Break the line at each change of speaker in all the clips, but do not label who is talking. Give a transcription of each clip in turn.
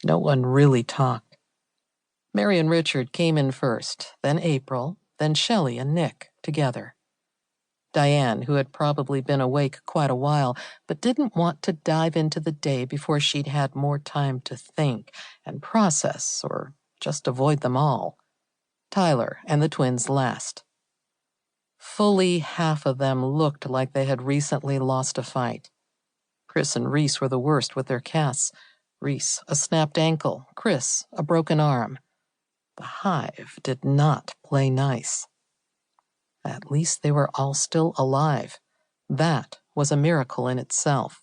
No one really talked. Mary and Richard came in first, then April, then Shelley and Nick together. Diane, who had probably been awake quite a while, but didn't want to dive into the day before she'd had more time to think and process or just avoid them all. Tyler and the twins last. Fully half of them looked like they had recently lost a fight. Chris and Reese were the worst with their casts. Reese, a snapped ankle. Chris, a broken arm. The hive did not play nice. At least they were all still alive. That was a miracle in itself.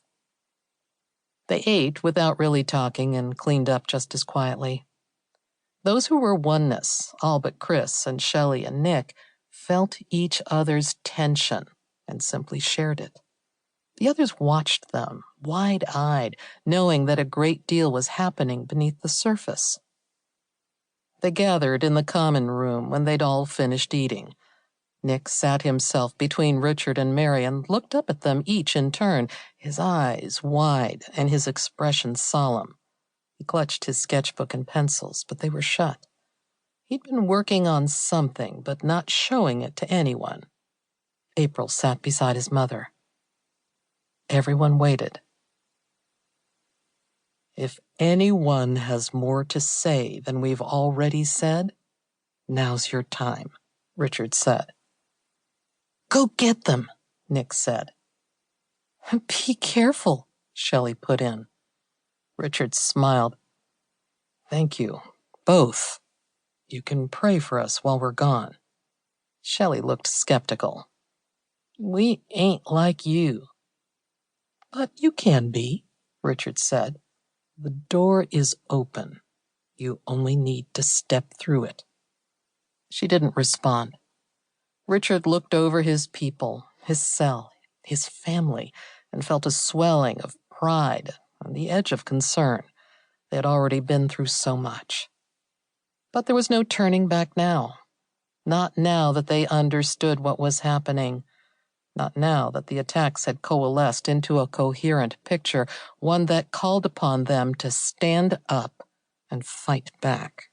They ate without really talking and cleaned up just as quietly. Those who were Oneness, all but Chris and Shelley and Nick, felt each other's tension and simply shared it. The others watched them, wide-eyed, knowing that a great deal was happening beneath the surface. They gathered in the common room when they'd all finished eating. Nick sat himself between Richard and Mary and looked up at them each in turn, his eyes wide and his expression solemn. He clutched his sketchbook and pencils, but they were shut. He'd been working on something, but not showing it to anyone. April sat beside his mother. Everyone waited. If anyone has more to say than we've already said, now's your time, Richard said. Go get them, Nick said. Be careful, Shelley put in. Richard smiled. Thank you, both. You can pray for us while we're gone. Shelley looked skeptical. We ain't like you. But you can be, Richard said. The door is open. You only need to step through it. She didn't respond. Richard looked over his people, his cell, his family, and felt a swelling of pride on the edge of concern. They had already been through so much. But there was no turning back now. Not now that they understood what was happening. Not now that the attacks had coalesced into a coherent picture, one that called upon them to stand up and fight back.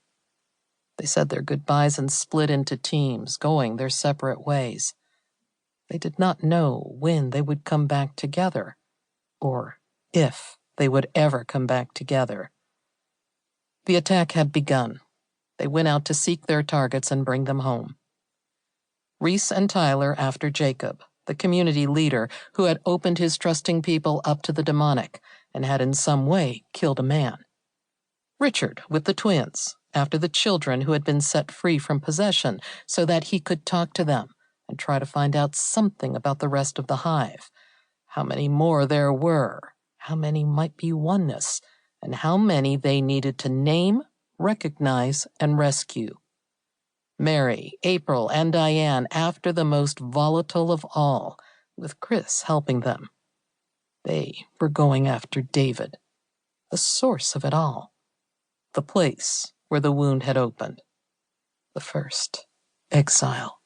They said their goodbyes and split into teams, going their separate ways. They did not know when they would come back together, or if they would ever come back together. The attack had begun. They went out to seek their targets and bring them home. Reese and Tyler after Jacob, the community leader who had opened his trusting people up to the demonic and had in some way killed a man. Richard with the twins, after the children who had been set free from possession so that he could talk to them and try to find out something about the rest of the hive. How many more there were, how many might be Oneness, and how many they needed to name, recognize, and rescue. Mary, April, and Diane after the most volatile of all, with Chris helping them. They were going after David, the source of it all, the place where the wound had opened, the first exile.